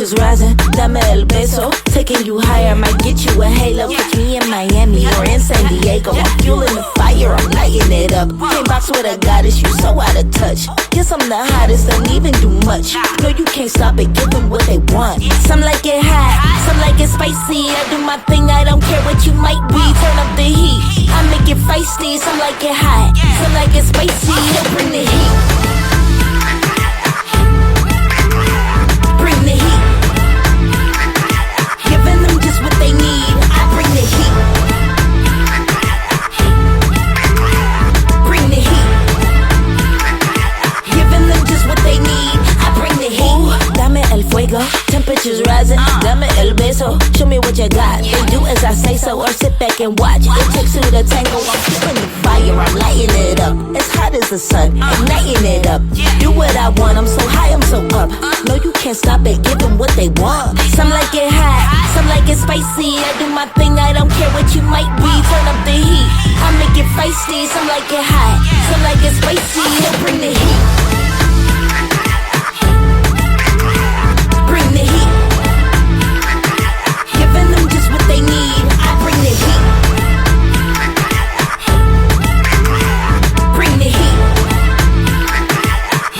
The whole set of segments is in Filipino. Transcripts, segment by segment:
temperatures rising, dame el beso. Taking you higher, might get you a halo. Catch me in Miami or in San Diego. I'm fueling the fire, I'm lighting it up. Can't box with a goddess, you so out of touch. Guess I'm the hottest, don't even do much. No, you can't stop it, give them what they want. Some like it hot, some like it spicy. I do my thing, I don't care what you might be. Turn up the heat, I make it feisty. Some like it hot, some like it spicy. Bring the heat. Bring the heat. Giving them just what they need. I bring the heat. Bring the heat. Giving them just what they need. I bring the heat. Ooh, dame el fuego. Temperatures rising. Dame el beso. Show me what you got. Then do as I say so, or sit back and watch. It takes two to tango. I'm feeling the fire. I'm lighting it up. As hot as the sun. Igniting it up. Do what I want. I'm so high. I'm so up. No, you can't stop it. Give them what they want. Some like it hot. Some like it spicy. I do my thing. I don't care what you might be. Turn up the heat. I make it feisty. Some like it hot. Some like it spicy. Bring the heat. Bring the heat. Giving them just what they need. I bring the heat. Bring the heat.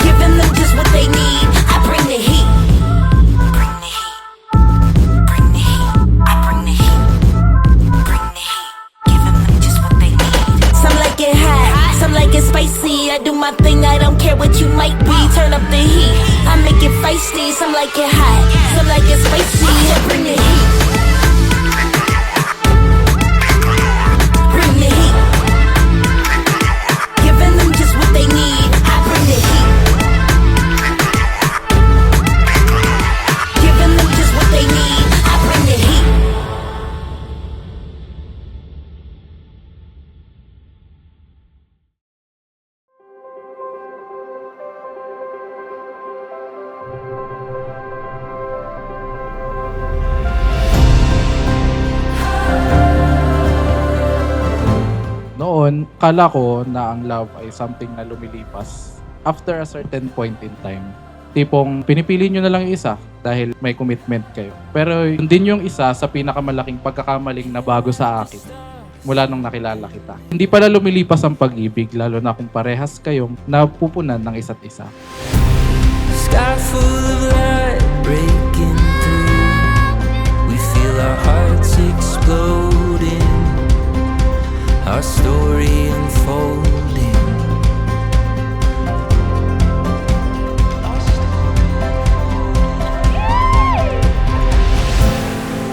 Giving them just what they need. I bring the heat. Bring the heat. Bring the heat. I bring the heat. Bring the heat. Giving them just what they need. Some like it hot, some like it spicy. I do my thing, I don't care what you might be. Turn up the heat, I make it feisty. Some like it hot, some like it spicy. Bring the heat. Bring the heat. Giving them just what they need. I bring the heat. Giving them just what they need. I bring the heat. Noon, kala ko na ang love ay something na lumilipas after a certain point in time. Tipong pinipili nyo na lang yung isa dahil may commitment kayo. Pero yun din yung isa sa pinakamalaking pagkakamaling na bago sa akin mula nung nakilala kita. Hindi pala lumilipas ang pag-ibig, lalo na kung parehas kayong napupunan ng isa't isa. Sky full of light breaking through. We feel our hearts exploding. Our story unfolding.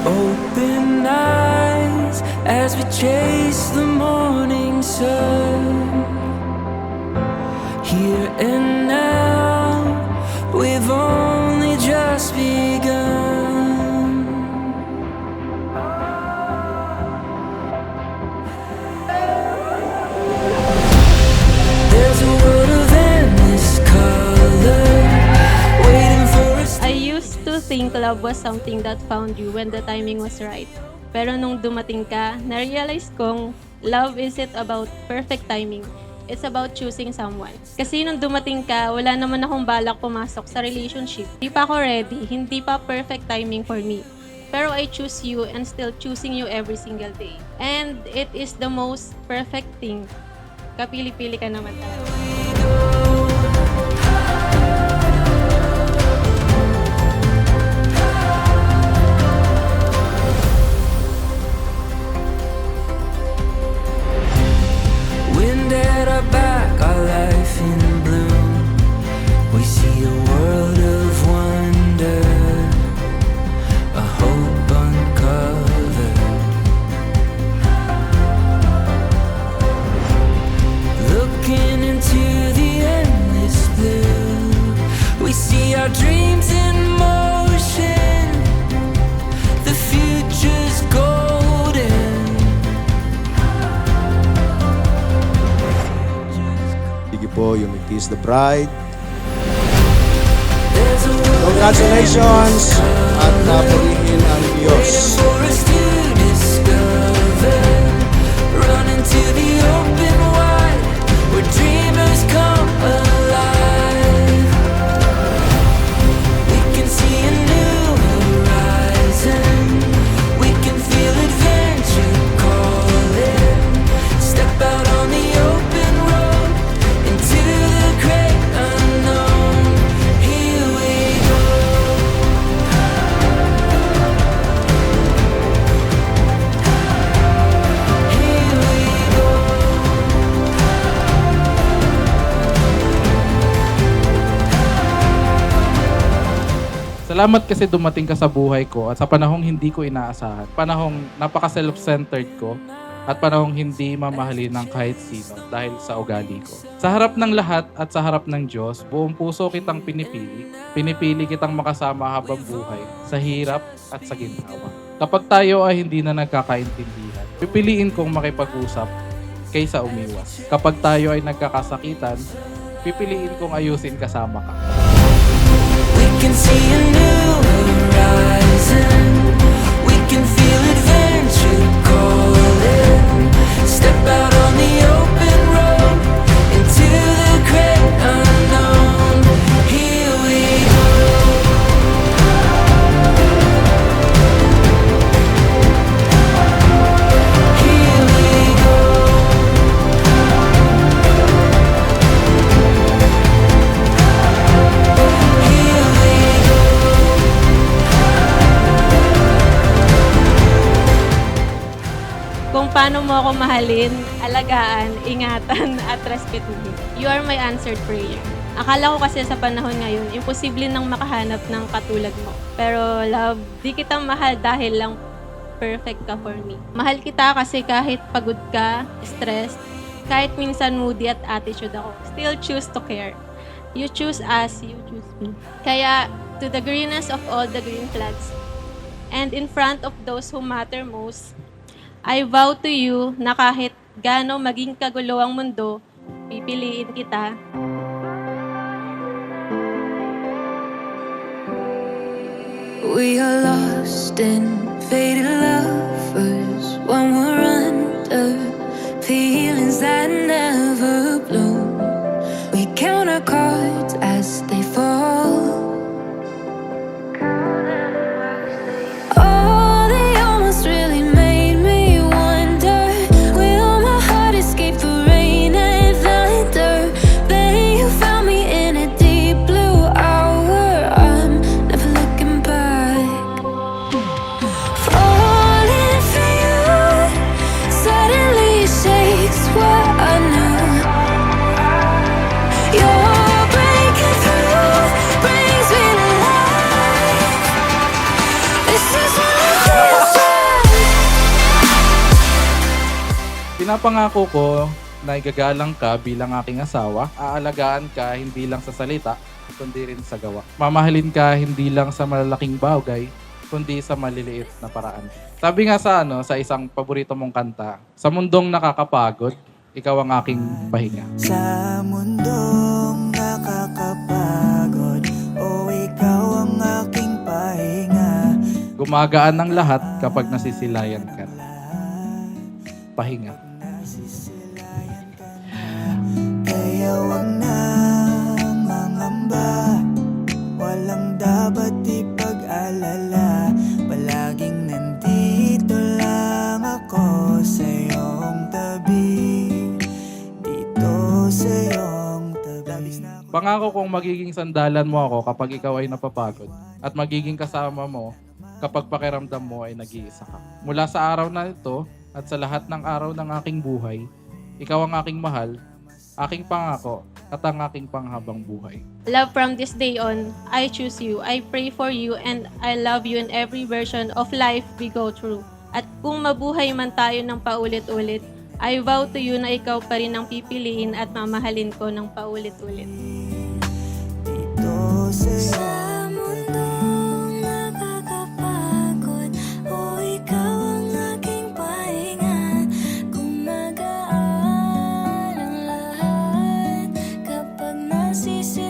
Open eyes as we chase the morning sun. Here and now, we've only just begun. There's a world of endless color waiting for us. I used to think love was something that found you when the timing was right. Pero nung dumating ka, na-realize kong love isn't about perfect timing. It's about choosing someone. Kasi nung dumating ka, wala naman akong balak pumasok sa relationship. Hindi pa ako ready, hindi pa perfect timing for me. Pero I choose you and still choosing you every single day. And it is the most perfect thing. Kapili-pili ka naman talaga. Wind at our back, our life in bloom. We see a world of wonder, a hope uncovered. Looking into the endless blue, we see our dreams in motion. The future's golden. Sige po, you may kiss the bride. There's a world Congratulations at napurihin ang Diyos. for us to discover. Run into the open wide, where dreamers come alive. We can see a new Salamat kasi dumating ka sa buhay ko at sa panahong hindi ko inaasahan. Panahong napaka self-centered ko at panahong hindi mamahalin ng kahit sino dahil sa ugali ko. Sa harap ng lahat at sa harap ng Diyos, buong puso kitang pinipili. Pinipili kitang makasama habang buhay sa hirap at sa ginhawa. Kapag tayo ay hindi na nagkakaintindihan, pipiliin kong makipag-usap kaysa umiwas. Kapag tayo ay nagkakasakitan, pipiliin kong ayusin kasama ka. We can see a new horizon. We can feel adventure calling. Step out on the open road into the great unknown. Here we go. Here we go. Here we go. Kung paano mo ako mahalin, alagaan, ingatan, at respetuhin. You are my answered prayer. Akala ko kasi sa panahon ngayon, imposible nang makahanap ng katulad mo. Pero love, di kita mahal dahil lang perfect ka for me. Mahal kita kasi kahit pagod ka, stressed, kahit minsan moody at attitude ako, still choose to care. You choose us, you choose me. Kaya, to the greenest of all the green flags, and in front of those who matter most, I vow to you na kahit gaano maging kagulo ang mundo, pipiliin kita. We are lost in faded lovers when we're under feelings that never bloom. We count our cards as they fall. Oh, they almost really made me wonder, will my heart escape the rain and thunder? Then you found me in a deep blue hour. I'm never looking back. Falling for you suddenly shakes what I knew. You're breaking through, brings me to life. This is what it feels like. Pinapangako ko na igagalang ka bilang aking asawa, aalagaan ka hindi lang sa salita, kundi rin sa gawa. Mamahalin ka hindi lang sa malalaking bagay, kundi sa maliliit na paraan. Sabi nga sa isang paborito mong kanta, sa mundong nakakapagod, ikaw ang aking pahinga. Sa mundong nakakapagod, oh ikaw ang aking pahinga. Gumagaan ng lahat kapag nasisilayan ka. Pahinga. Kaya wag na mangamba, walang dapat ipag-alala. Palaging nandito lang ako sa iyong tabi, dito sa iyong tabi. Pangako kong magiging sandalan mo ako kapag ikaw ay napapagod at magiging kasama mo kapag pakiramdam mo ay nag-iisa ka. Mula sa araw na ito at sa lahat ng araw ng aking buhay, ikaw ang aking mahal, aking pangako at ang aking panghabang buhay. Love, from this day on, I choose you, I pray for you, and I love you in every version of life we go through. At kung mabuhay man tayo ng paulit-ulit, I vow to you na ikaw pa rin ang pipiliin at mamahalin ko ng paulit-ulit. Dito sa mundong nakakapagod, oh ikaw ang aking pahinga. Gumagaan ang lahat kapag nasisi